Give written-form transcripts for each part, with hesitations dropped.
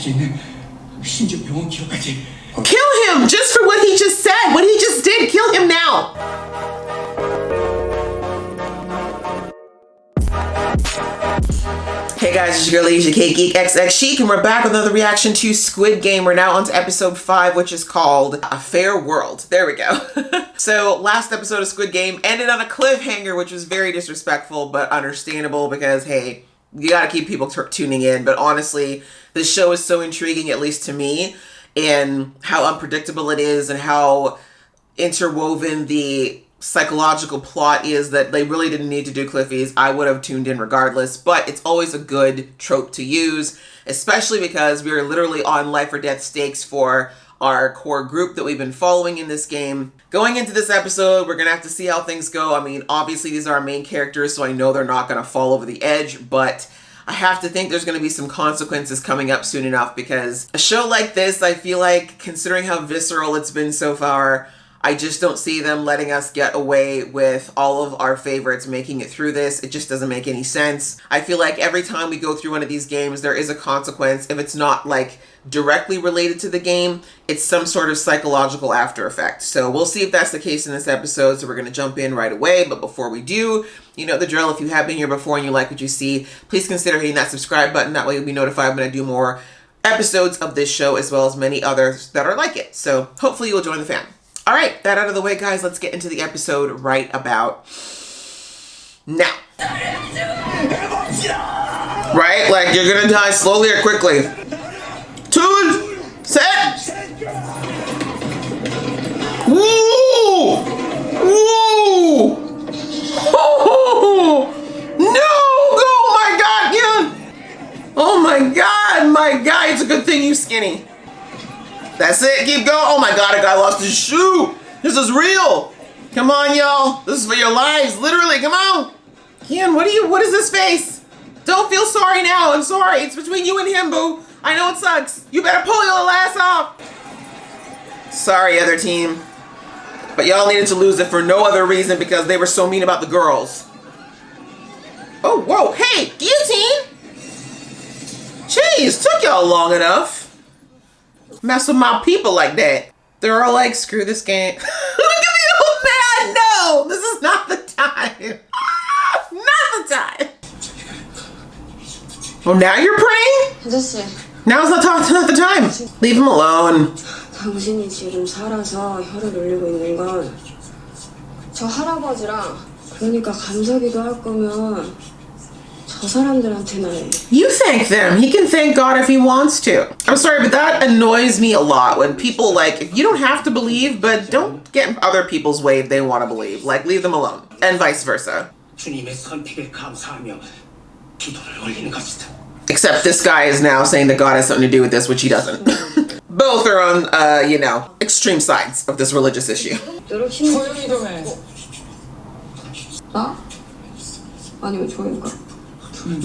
Kill him just for what he just said. What he just did. Kill him now. Hey guys, it's your girl Asia K Geek XX Chic, and we're back with another reaction to Squid Game. We're now on to episode 5, which is called A Fair World. There we go. So last episode of Squid Game ended on a cliffhanger, which was very disrespectful, but understandable because, hey, you gotta keep people tuning in. But honestly, this show is so intriguing, at least to me, and how unpredictable it is and how interwoven the psychological plot is that they really didn't need to do Cliffies. I would have tuned in regardless, but it's always a good trope to use, especially because we are literally on life or death stakes for our core group that we've been following in this game. Going into this episode, we're gonna have to see how things go. I mean, obviously these are our main characters, so I know they're not gonna fall over the edge, but I have to think there's going to be some consequences coming up soon enough, because a show like this, I feel like, considering how visceral it's been so far, I just don't see them letting us get away with all of our favorites making it through this. It just doesn't make any sense. I feel like every time we go through one of these games, there is a consequence. If it's not like directly related to the game, it's some sort of psychological after effect. So we'll see if that's the case in this episode. So we're going to jump in right away. But before we do, you know the drill. If you have been here before and you like what you see, please consider hitting that subscribe button. That way you'll be notified when I do more episodes of this show, as well as many others that are like it. So hopefully you'll join the fam. All right, that out of the way, guys, let's get into the episode right about now. Right? Like, you're gonna die slowly or quickly. Two, set. Woo! Woo! Oh, no! Oh my God, Yun! Oh my God, it's a good thing you skinny. That's it, keep going. Oh my God, a guy lost his shoe. This is real. Come on, y'all. This is for your lives, literally, come on. Kian, what is this face? Don't feel sorry now, I'm sorry. It's between you and him, boo. I know it sucks. You better pull your ass off. Sorry, other team. But y'all needed to lose it for no other reason because they were so mean about the girls. Oh, whoa, hey, guillotine. Jeez, took y'all long enough. Mess with my people like that. They're all like, screw this game. Look at the old man. No, this is not the time. Not the time. Oh, now you're praying? Now's not the time. Leave him alone. 당신이 지금 살아서 혀를 올리고 있는 건 저 할아버지랑, 그러니까 감사기도 할 거면 저 사람들한테나 해. You thank them. He can thank God if he wants to. I'm sorry, but that annoys me a lot when people, like, you don't have to believe, but don't get in other people's way if they want to believe. Like, leave them alone. And vice versa. Except this guy is now saying that God has something to do with this, which he doesn't. Both are on, you know, extreme sides of this religious issue.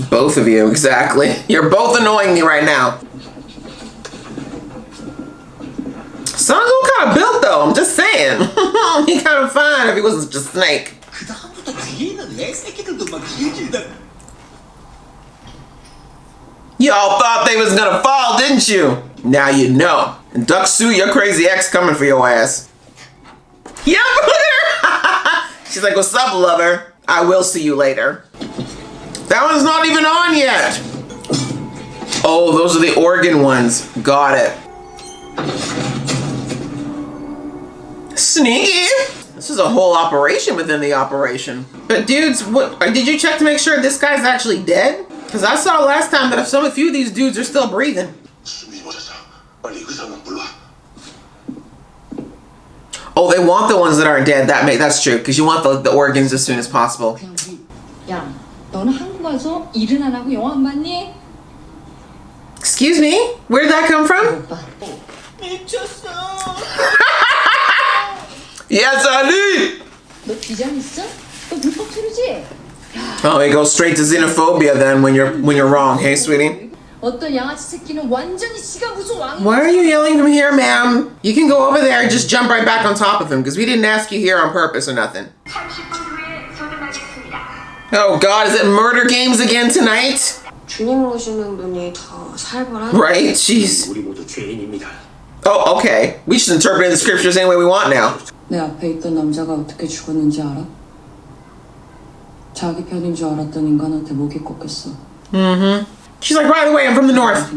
Both of you, exactly. You're both annoying me right now. Sangwoo kind of built though, I'm just saying. He kind of fine if he wasn't just a snake. Y'all thought they was gonna fall, didn't you? Now you know. And Duck Sue, your crazy ex coming for your ass. Yeah, she's like, what's up, lover? I will see you later. That one's not even on yet. Oh, those are the organ ones. Got it. Sneaky. This is a whole operation within the operation. But dudes, what did you check to make sure this guy's actually dead? Because I saw last time that a few of these dudes are still breathing. Oh, they want the ones that aren't dead. That's true, because you want the organs as soon as possible. Excuse me? Where did that come from? Yes, Ali! Oh, it goes straight to xenophobia then when you're wrong, hey sweetie? Why are you yelling from here, ma'am? You can go over there and just jump right back on top of him, because we didn't ask you here on purpose or nothing. Oh God, is it murder games again tonight? 주님 모시는 분이 더 살벌한. Right? Jeez. 우리 모두 죄인입니다. Oh, okay. We should interpret the scriptures any way we want now. 내 앞에 있던 남자가 어떻게 죽었는지 알아? 자기 편인 줄 알았던 인간한테 목이 꺾였어. She's like, by the way, I'm from the north.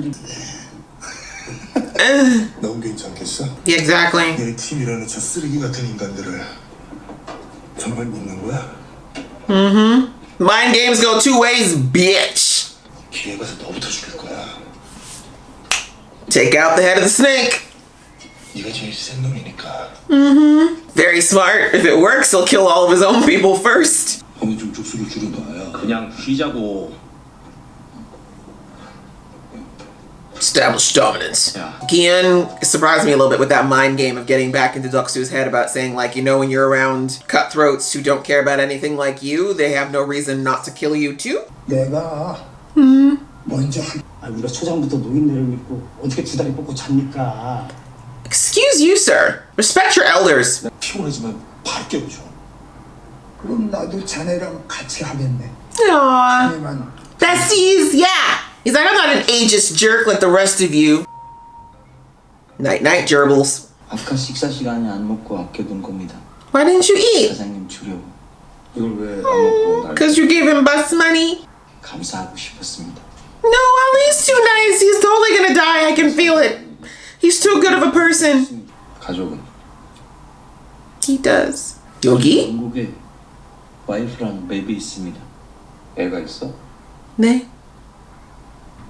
넌 괜찮겠어? Yeah, exactly. 내 팀이라는 저 쓰레기 같은 인간들을 정말 믿는 거야? Mind games go two ways, bitch. 기회 가서 너부터 죽일 거야. Take out the head of the snake. 네가 제일 센 놈이니까. Very smart. If it works, he'll kill all of his own people first. 어느 좀 족수를 줄여봐야. 그냥 쉬자고. Established dominance. Yeah. Gian surprised me a little bit with that mind game of getting back into Deoksu's head about saying, like, you know, when you're around cutthroats who don't care about anything like you, they have no reason not to kill you too. 내가 먼저 우리가 초장부터 노인네를 믿고 어떻게 두 다리 뻗고 잡니까? Excuse you, sir. Respect your elders. 피곤하지만 밝게줘. 그럼 나도 자네랑 같이 하겠네. Aww. 자네만 Besties, yeah. He's like, I'm not an ageist jerk like the rest of you. Night, night, gerbils. 아까 식사 시간에 안 먹고 아껴둔 겁니다. Why didn't you eat? 사장님 주려고. 이걸 왜 안 먹고 날 Because you gave him bus money? 감사하고 싶었습니다. No, Ali's too nice. He's totally gonna die. I can feel it. He's too good of a person. 가족은 He does. 여기? 영국에 와이프랑 베이비 있습니다. 애가 있어? 네.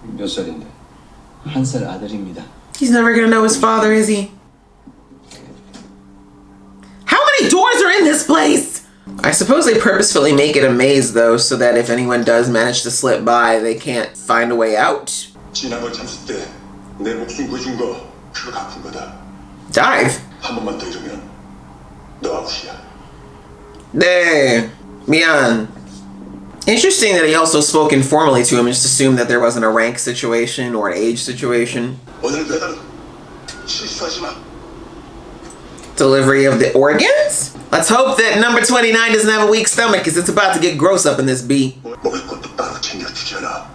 몇 살인데? 1살 아들입니다. He's never gonna know his father, is he? How many doors are in this place? I suppose they purposefully make it a maze, though, so that if anyone does manage to slip by, they can't find a way out. 지난번 참수 때 내 목숨 구해준 거 그거 갚은 거다. Dive. 한 번만 더 이러면 너 아웃이야. 네. 미안. Interesting that he also spoke informally to him and just assumed that there wasn't a rank situation or an age situation. 오늘 배달 실수하지 마. Delivery of the organs? Let's hope that number 29 doesn't have a weak stomach because it's about to get gross up in this bee. 먹을 것도 따로 챙겨주잖아.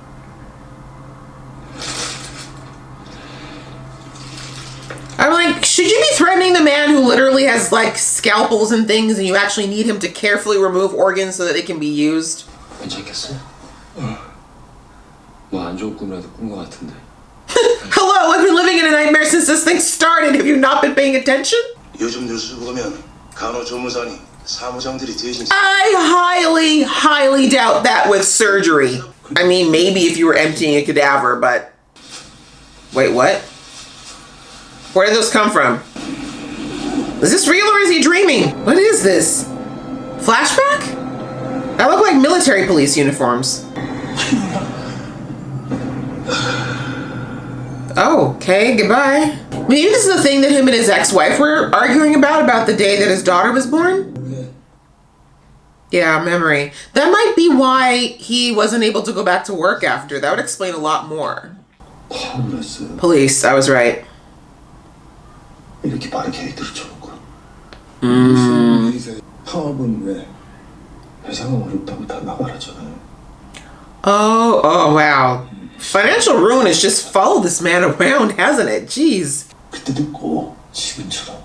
I'm like, should you be threatening the man who literally has like scalpels and things and you actually need him to carefully remove organs so that they can be used? 괜찮겠어? 뭐 안 좋은 꿈이라도 꾼 것 같은데. Hello, I've been living in a nightmare since this thing started. Have you not been paying attention? 요즘 뉴스 보면 간호조무사니 사무장들이 대신 I highly doubt that with surgery. I mean, maybe if you were emptying a cadaver, but... Wait, what? Where did those come from? Is this real or is he dreaming? What is this? Flashback? That look like military police uniforms. Okay, goodbye. Maybe this is the thing that him and his ex-wife were arguing about the day that his daughter was born? Yeah, memory. That might be why he wasn't able to go back to work after. That would explain a lot more. Police, I was right. 이렇게 빠르게 들쳐놓고. 파업은 왜? 회사가 어렵다고 다 나가라잖아요. Oh, wow. Financial ruin has just followed this man around, hasn't it? Jeez. 그때도 꼭 지금처럼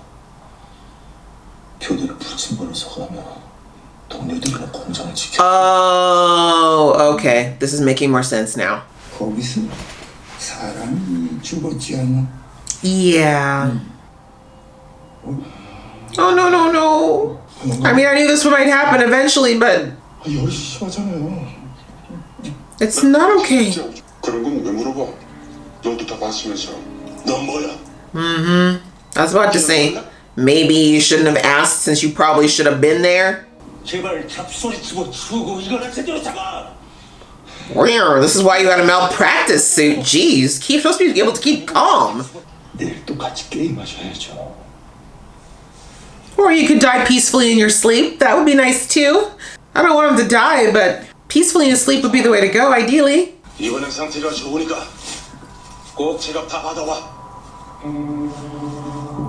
교대로 부침 벌어서 가면 동료들이나 공장을 지켜. Oh, okay. This is making more sense now. 거기서 사람이 죽었지 않아? Yeah. Oh, no. I mean, I knew this might happen eventually, but 열이 심하잖아요. it's not okay. 그런 건 왜 물어봐? 너도 다 봤으면서. 넌 뭐야? I was about to say, maybe you shouldn't have asked since you probably should have been there. 제발 잡소리치고 추고 이거나 제대로 잡아. Weird. This is why you had a malpractice suit. Jeez. Keep supposed to be able to keep calm. 내일 또 같이 게임하셔야죠. Or you could die peacefully in your sleep. That would be nice too. I don't want him to die, but peacefully in his sleep would be the way to go, ideally. 이번엔 상태가 좋으니까 꼭 제값 다 받아와.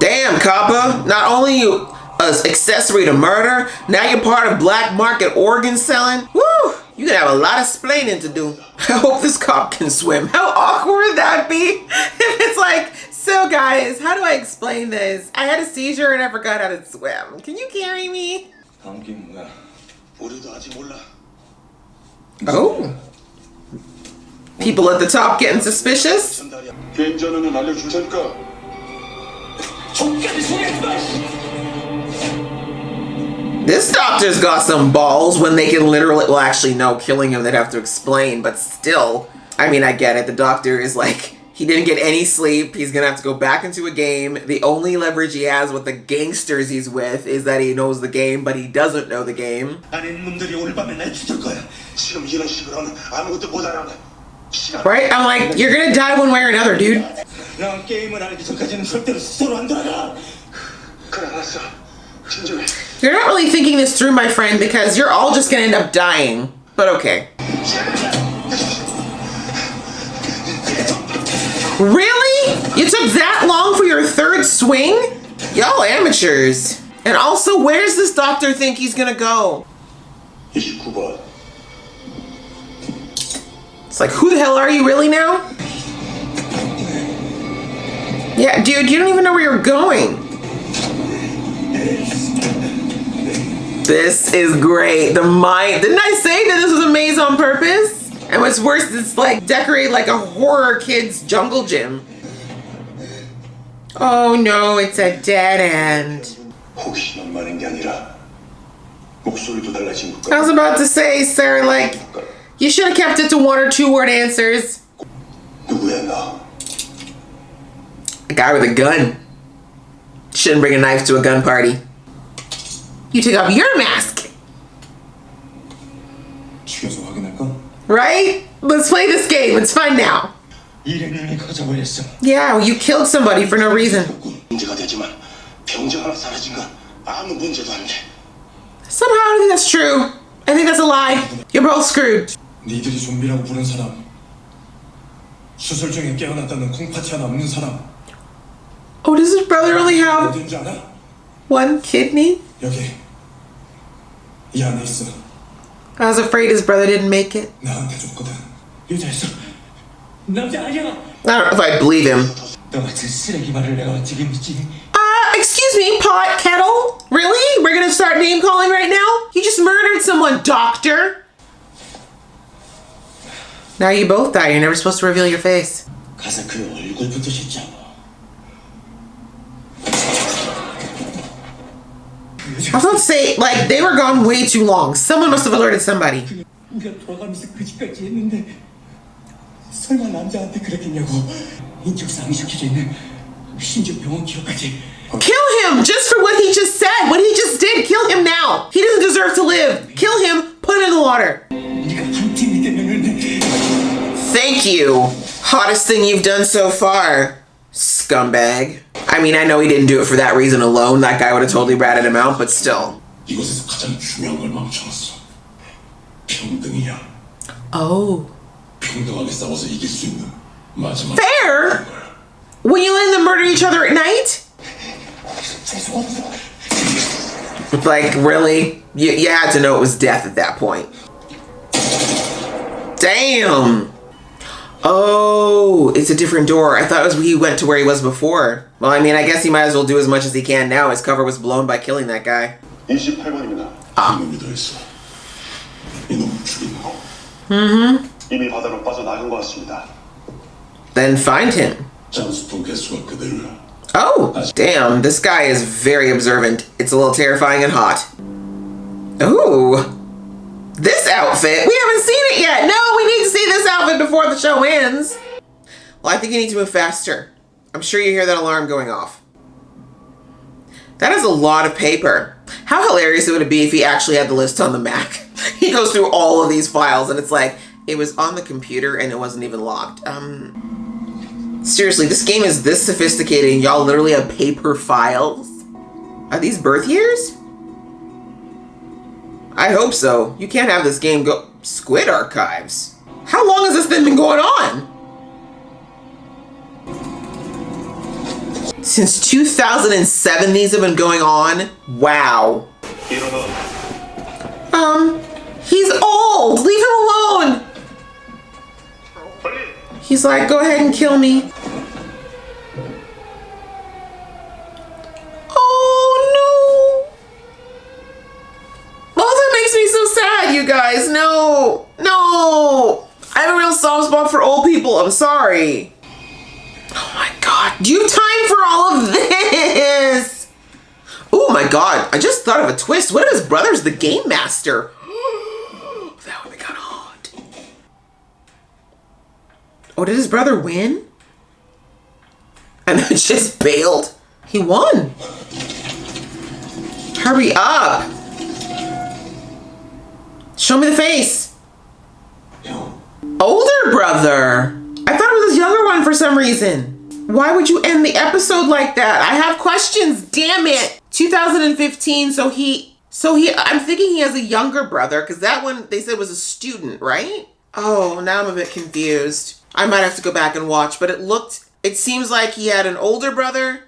Damn, Kappa. Not only you accessory to murder, now you're part of black market organ selling. Woo! You gonna have a lot of splaining to do. I hope this cop can swim. How awkward would that be? If it's like, so guys, how do I explain this? I had a seizure and I forgot how to swim. Can you carry me? Oh. People at the top getting suspicious? This doctor's got some balls when they can literally, well actually no, killing him they'd have to explain, but still. I mean, I get it. The doctor is like, he didn't get any sleep. He's gonna have to go back into a game. The only leverage he has with the gangsters he's with is that he knows the game, but he doesn't know the game. Right? I'm like, you're gonna die one way or another, dude. You're not really thinking this through, my friend, because you're all just gonna end up dying. But okay. Really? You took that long for your third swing? Y'all amateurs. And also, where's this doctor think he's gonna go? It's like, who the hell are you really now? Yeah, dude, you don't even know where you're going. This is great. Didn't I say that this was a maze on purpose? And what's worse, it's like decorated like a horror kid's jungle gym. Oh no, it's a dead end. I was about to say, sir, like, you should have kept it to 1 or 2 word answers. A guy with a gun. Shouldn't bring a knife to a gun party. You took off your mask. Right? Let's play this game. It's fun now. Yeah, well, you killed somebody for no reason. Somehow I don't think that's true. I think that's a lie. You're both screwed. Oh, does his brother only have 1 kidney? I was afraid his brother didn't make it. I don't know if I believe him. Excuse me, pot kettle? Really? We're gonna start name calling right now? You just murdered someone, doctor. Now you both die. You're never supposed to reveal your face. I was about to say, like, they were gone way too long. Someone must have alerted somebody. Kill him just for what he just said. What he just did. Kill him now. He doesn't deserve to live. Kill him. Put him in the water. Thank you. Hottest thing you've done so far, scumbag. I mean, I know he didn't do it for that reason alone. That guy would have totally ratted him out, but still. Oh. Fair? When you let them murder each other at night? Like, really? You had to know it was death at that point. Damn. Oh, it's a different door. I thought it was he went to where he was before. Well, I mean, I guess he might as well do as much as he can now. His cover was blown by killing that guy. Ah. Mm-hmm. Then find him. Oh, damn. This guy is very observant. It's a little terrifying and hot. Ooh. This outfit? We haven't seen it yet. No, we need to see this outfit before the show ends. Well, I think you need to move faster. I'm sure you hear that alarm going off. That is a lot of paper. How hilarious would it be if he actually had the list on the Mac? He goes through all of these files and it's like, it was on the computer and it wasn't even locked. Seriously, this game is this sophisticated and y'all literally have paper files? Are these birth years? I hope so. You can't have this game go... Squid Archives? How long has this thing been going on? Since 2007 these have been going on? Wow. He's old! Leave him He's like, go ahead and kill me. Oh no. Oh, that makes me so sad, you guys. No. No. I have a real soft spot for old people. I'm sorry. Oh my God. Do you have time for all of this? Oh my God. I just thought of a twist. What if his brother's the game master? That would be kind of hot. Oh, did his brother win? And then just bailed? He won. Hurry up. Show me the face. Older brother. I thought it was his younger one for some reason. Why would you end the episode like that? I have questions, damn it. 2015, so I'm thinking he has a younger brother, because that one they said was a student, right? Oh, now I'm a bit confused. I might have to go back and watch, but it seems like he had an older brother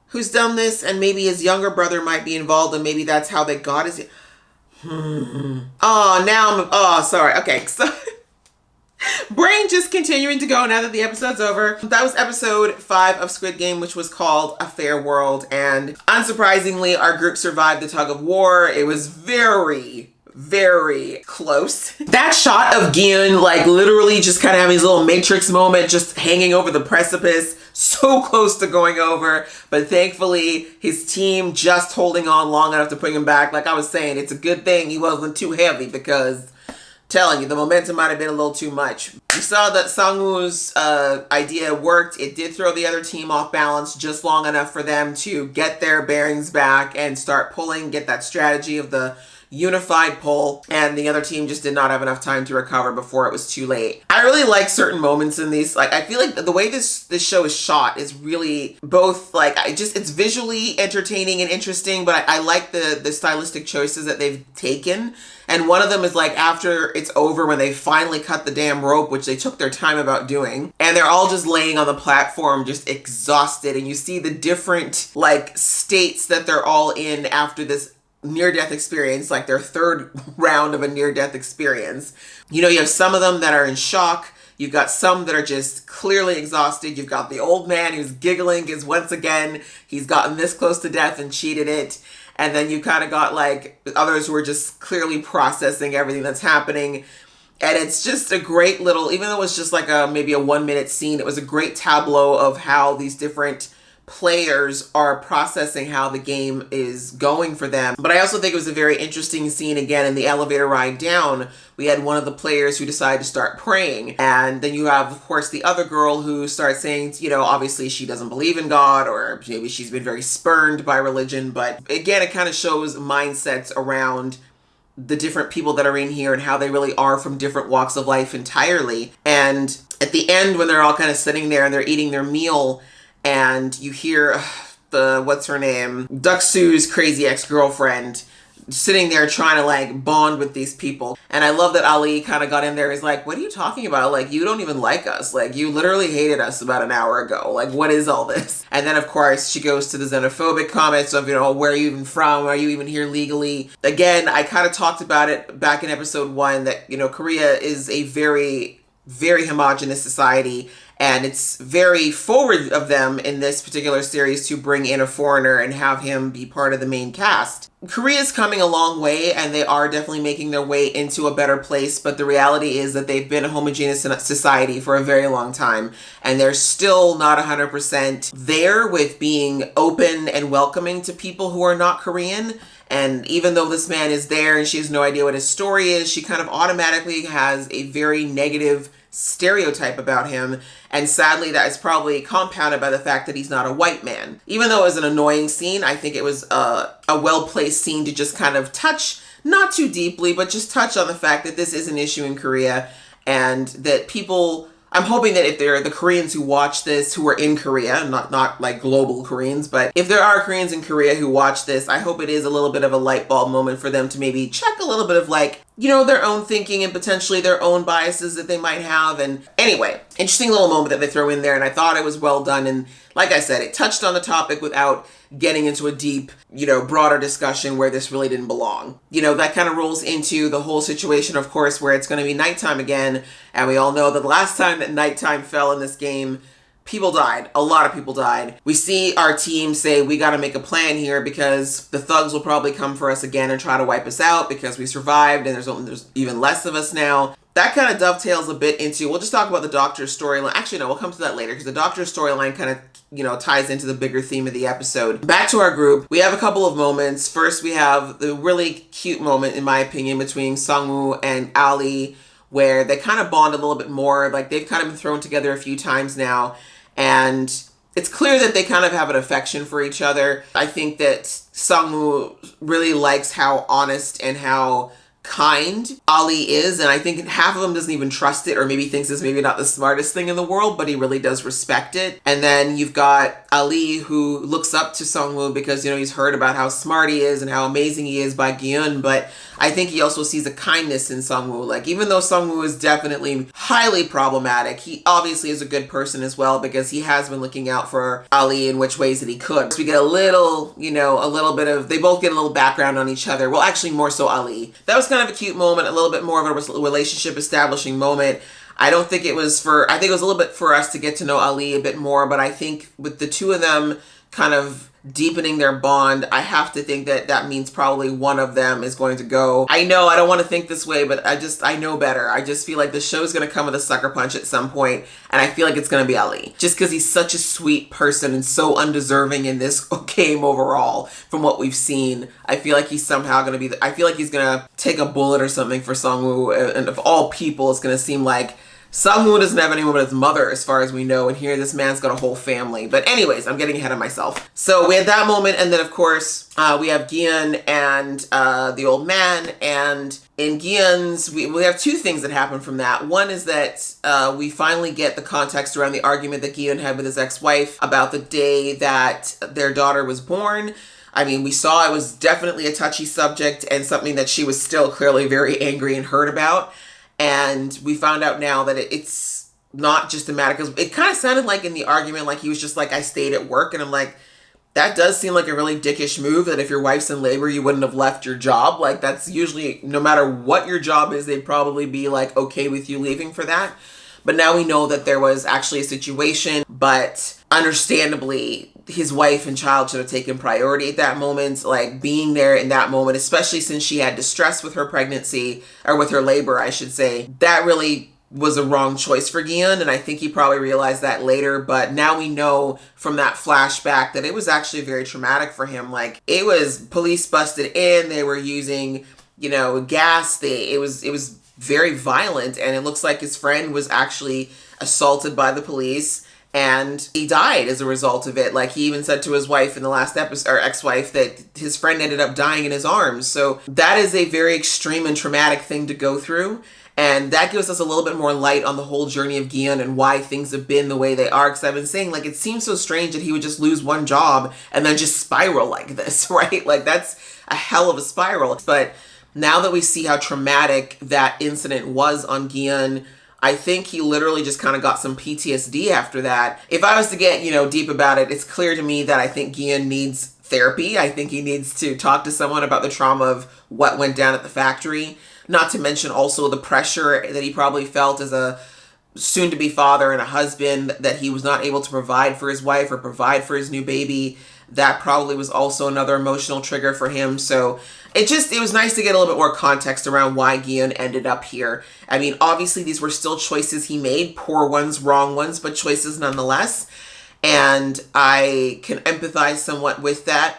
who's done this, and maybe his younger brother might be involved, and maybe that's how they got his... Oh, sorry. Okay, so... Brain just continuing to go now that the episode's over. That was episode 5 of Squid Game, which was called A Fair World. And unsurprisingly, our group survived the tug of war. It was very, very close. That shot of Gion, like literally just kind of having his little Matrix moment, just hanging over the precipice, so close to going over. But thankfully, his team just holding on long enough to bring him back. Like I was saying, it's a good thing he wasn't too heavy, because... telling you, the momentum might have been a little too much. You saw that Sangwoo's idea worked. It did throw the other team off balance just long enough for them to get their bearings back and start pulling, get that strategy of the unified pull, and the other team just did not have enough time to recover before it was too late. I really like certain moments in these. Like, I feel like the way this show is shot is really both like, it's visually entertaining and interesting, but I like the stylistic choices that they've taken. And one of them is like after it's over, when they finally cut the damn rope, which they took their time about doing, and they're all just laying on the platform just exhausted, and you see the different like states that they're all in after this near-death experience, like their third round of a near-death experience. You know, you have some of them that are in shock. You've got some that are just clearly exhausted. You've got the old man who's giggling because once again, he's gotten this close to death and cheated it. And then you kind of got like others who are just clearly processing everything that's happening. And it's just a great little, even though it's just like maybe a 1-minute scene, it was a great tableau of how these different players are processing how the game is going for them. But I also think it was a very interesting scene again in the elevator ride down. We had one of the players who decided to start praying, and then you have of course the other girl who starts saying, you know, obviously she doesn't believe in God, or maybe she's been very spurned by religion. But again, it kind of shows mindsets around the different people that are in here and how they really are from different walks of life entirely. And at the end, when they're all kind of sitting there and they're eating their meal, and you hear what's her name? Duck-Soo's crazy ex-girlfriend sitting there trying to like bond with these people. And I love that Ali kind of got in there. He's like, what are you talking about? Like, you don't even like us. Like, you literally hated us about an hour ago. Like, what is all this? And then of course she goes to the xenophobic comments of, you know, where are you even from? Are you even here legally? Again, I kind of talked about it back in episode 1 that, you know, Korea is a very, very homogenous society. And it's very forward of them in this particular series to bring in a foreigner and have him be part of the main cast. Korea's coming a long way, and they are definitely making their way into a better place. But the reality is that they've been a homogeneous society for a very long time. And they're still not 100% there with being open and welcoming to people who are not Korean. And even though this man is there and she has no idea what his story is, she kind of automatically has a very negative stereotype about him. And sadly, that is probably compounded by the fact that he's not a white man. Even though it was an annoying scene, I think it was a well-placed scene to just kind of touch, not too deeply, but just touch on the fact that this is an issue in Korea, and that people... I'm hoping that if they're the Koreans who watch this, who are in Korea, not like global Koreans, but if there are Koreans in Korea who watch this, I hope it is a little bit of a light bulb moment for them to maybe check a little bit of like, their own thinking and potentially their own biases that they might have. And anyway, interesting little moment that they throw in there, and I thought it was well done. And like I said, it touched on the topic without getting into a deep, broader discussion where this really didn't belong. That kind of rolls into the whole situation, of course, where it's going to be nighttime again. And we all know that the last time that nighttime fell in this game, people died. A lot of people died. We see our team say, we got to make a plan here because the thugs will probably come for us again and try to wipe us out because we survived and there's even less of us now. That kind of dovetails a bit into, we'll just talk about the doctor's storyline. Actually, no, we'll come to that later because the doctor's storyline kind of, ties into the bigger theme of the episode. Back to our group, we have a couple of moments. First, we have the really cute moment, in my opinion, between Sungwoo and Ali, where they kind of bond a little bit more. Like, they've kind of been thrown together a few times now. And it's clear that they kind of have an affection for each other. I think that Sungwoo really likes how honest and how kind Ali is, and I think half of him doesn't even trust it, or maybe thinks it's maybe not the smartest thing in the world, but he really does respect it. And then you've got Ali, who looks up to Sungwoo because he's heard about how smart he is and how amazing he is by Gyun, but I think he also sees a kindness in Sungwoo. Like, even though Sungwoo is definitely highly problematic, he obviously is a good person as well because he has been looking out for Ali in which ways that he could. So we get a little, a little bit of, they both get a little background on each other. Well, actually more so Ali. That was kind of a cute moment, a little bit more of a relationship establishing moment. I think it was a little bit for us to get to know Ali a bit more, but I think with the two of them kind of deepening their bond, I have to think that means probably one of them is going to go. I know I don't want to think this way, but I know better. I just feel like the show's going to come with a sucker punch at some point, and I feel like it's going to be Ali. Just because he's such a sweet person and so undeserving in this game overall from what we've seen. I feel like he's somehow going to be, I feel like he's going to take a bullet or something for Sungwoo, and of all people, it's going to seem like Sungwoo doesn't have anyone but his mother, as far as we know, and here this man's got a whole family. But anyways, I'm getting ahead of myself. So we had that moment, and then of course, we have Gyun and the old man, and in Gyun's, we have two things that happen from that. One is that we finally get the context around the argument that Gyun had with his ex-wife about the day that their daughter was born. I mean, we saw it was definitely a touchy subject and something that she was still clearly very angry and hurt about. And we found out now that it's not just a matter, because it kind of sounded like in the argument, like he was just like, I stayed at work. And I'm like, that does seem like a really dickish move, that if your wife's in labor, you wouldn't have left your job. Like, that's usually, no matter what your job is, they'd probably be like, okay with you leaving for that. But now we know that there was actually a situation, but understandably, his wife and child should have taken priority at that moment, like being there in that moment, especially since she had distress with her pregnancy, or with her labor, I should say. That really was a wrong choice for Gyun, and I think he probably realized that later, but now we know from that flashback that it was actually very traumatic for him. Like, it was police busted in, they were using, gas, it was very violent, and it looks like his friend was actually assaulted by the police, and he died as a result of it. Like, he even said to his wife in the last episode, or ex-wife, that his friend ended up dying in his arms. So that is a very extreme and traumatic thing to go through. And that gives us a little bit more light on the whole journey of Gyun and why things have been the way they are. Because I've been saying, like, it seems so strange that he would just lose one job and then just spiral like this, right? Like, that's a hell of a spiral. But now that we see how traumatic that incident was on Gyun, I think he literally just kind of got some PTSD after that. If I was to get, deep about it, it's clear to me that I think Gyun needs therapy. I think he needs to talk to someone about the trauma of what went down at the factory. Not to mention also the pressure that he probably felt as a soon-to-be father and a husband, that he was not able to provide for his wife or provide for his new baby. That probably was also another emotional trigger for him. So it was nice to get a little bit more context around why Gyun ended up here. I mean, obviously these were still choices he made, poor ones, wrong ones, but choices nonetheless. And I can empathize somewhat with that,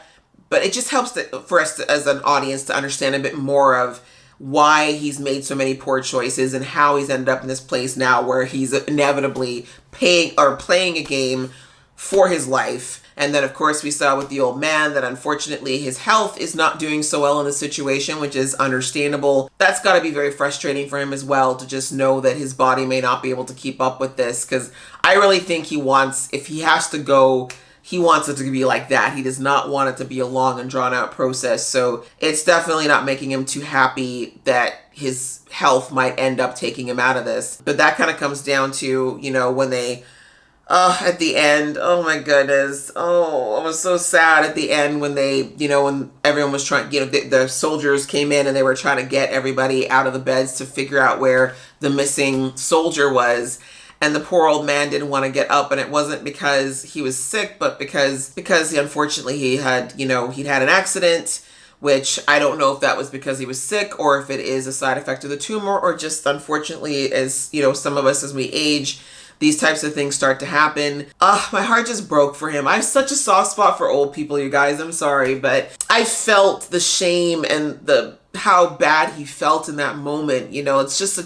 but it just helps for us as an audience to understand a bit more of why he's made so many poor choices and how he's ended up in this place now where he's inevitably playing a game for his life. And then, of course, we saw with the old man that unfortunately his health is not doing so well in this situation, which is understandable. That's got to be very frustrating for him as well, to just know that his body may not be able to keep up with this. Because I really think he wants, if he has to go, he wants it to be like that. He does not want it to be a long and drawn out process. So it's definitely not making him too happy that his health might end up taking him out of this. But that kind of comes down to, you know, when they, at the end, oh my goodness. Oh, I was so sad at the end when they, you know, when everyone was trying, you know, the soldiers came in and they were trying to get everybody out of the beds to figure out where the missing soldier was. And the poor old man didn't want to get up, and it wasn't because he was sick, but because unfortunately he had, you know, he'd had an accident, which I don't know if that was because he was sick or if it is a side effect of the tumor, or just unfortunately, as you know, some of us as we age, these types of things start to happen. My heart just broke for him. I have such a soft spot for old people, you guys. I'm sorry, but I felt the shame and how bad he felt in that moment. You know, it's just a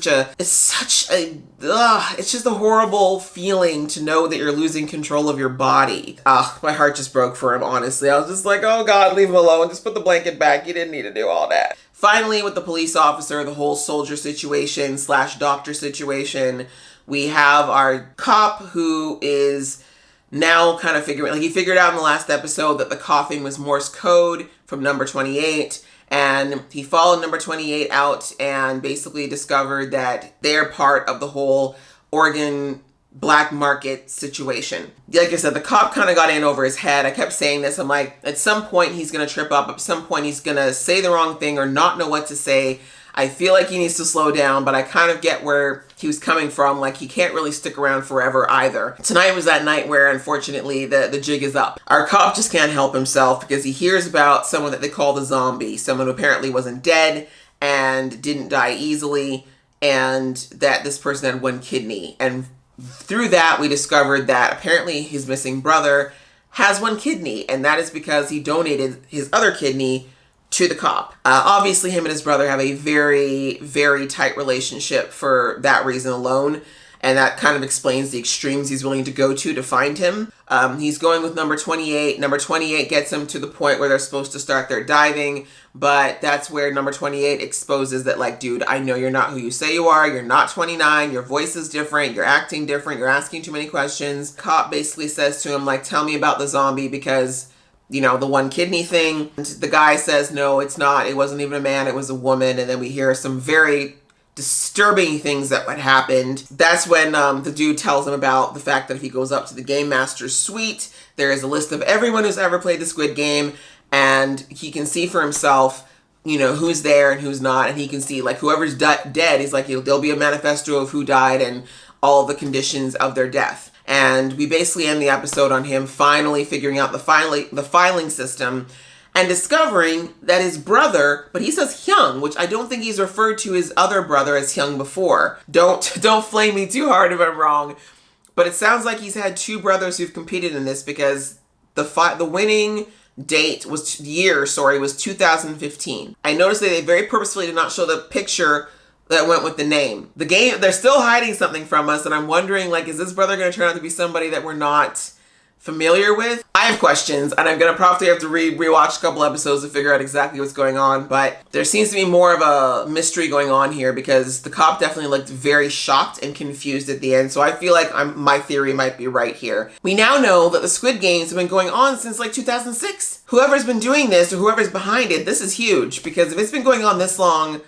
horrible feeling to know that you're losing control of your body. My heart just broke for him, honestly. I was just like, oh God, leave him alone. Just put the blanket back. You didn't need to do all that. Finally, with the police officer, the whole soldier situation / doctor situation, we have our cop who is now kind of figuring, like he figured out in the last episode that the coughing was Morse code from number 28. And he followed number 28 out and basically discovered that they're part of the whole organ black market situation. Like I said, the cop kind of got in over his head. I kept saying this. I'm like, at some point he's going to trip up. At some point he's going to say the wrong thing or not know what to say. I feel like he needs to slow down, but I kind of get where he was coming from. Like, he can't really stick around forever either. Tonight was that night where, unfortunately, the jig is up. Our cop just can't help himself because he hears about someone that they call the zombie, someone who apparently wasn't dead and didn't die easily, and that this person had one kidney. And through that, we discovered that apparently his missing brother has one kidney, and that is because he donated his other kidney to the cop. Obviously, him and his brother have a very, very tight relationship for that reason alone. And that kind of explains the extremes he's willing to go to find him. He's going with number 28. Number 28 gets him to the point where they're supposed to start their diving. But that's where number 28 exposes that, like, dude, I know you're not who you say you are. You're not 29. Your voice is different. You're acting different. You're asking too many questions. Cop basically says to him, like, tell me about the zombie because, you know, the one kidney thing. And the guy says, no, it's not. It wasn't even a man. It was a woman. And then we hear some very disturbing things that had happened. That's when the dude tells him about the fact that if he goes up to the Game Master's suite, there is a list of everyone who's ever played the Squid Game, and he can see for himself, you know, who's there and who's not, and he can see, like, whoever's dead, he's like, there'll be a manifesto of who died and all the conditions of their death. And we basically end the episode on him finally figuring out the filing system and discovering that his brother, but he says Hyung, which I don't think he's referred to his other brother as Hyung before. Don't flame me too hard if I'm wrong. But it sounds like he's had two brothers who've competed in this because the winning date was 2015. I noticed that they very purposefully did not show the picture that went with the name. The game, they're still hiding something from us, and I'm wondering, like, is this brother going to turn out to be somebody that we're not familiar with? I have questions, and I'm gonna probably have to rewatch a couple episodes to figure out exactly what's going on, but there seems to be more of a mystery going on here because the cop definitely looked very shocked and confused at the end, so I feel like my theory might be right here. We now know that the Squid Games have been going on since like 2006. Whoever's been doing this or whoever's behind it, this is huge, because if it's been going on this long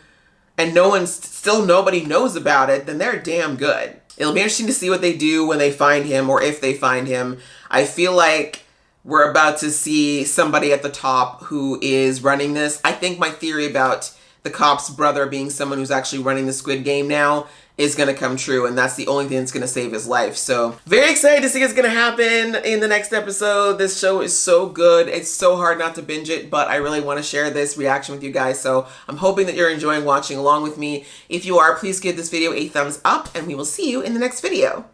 and nobody knows about it, then they're damn good. It'll be interesting to see what they do when they find him, or if they find him. I feel like we're about to see somebody at the top who is running this. I think my theory about the cop's brother being someone who's actually running the Squid Game now is going to come true, and that's the only thing that's going to save his life. So very excited to see what's going to happen in the next episode. This show is so good. It's so hard not to binge it, but I really want to share this reaction with you guys, so I'm hoping that you're enjoying watching along with me. If you are, please give this video a thumbs up, and we will see you in the next video.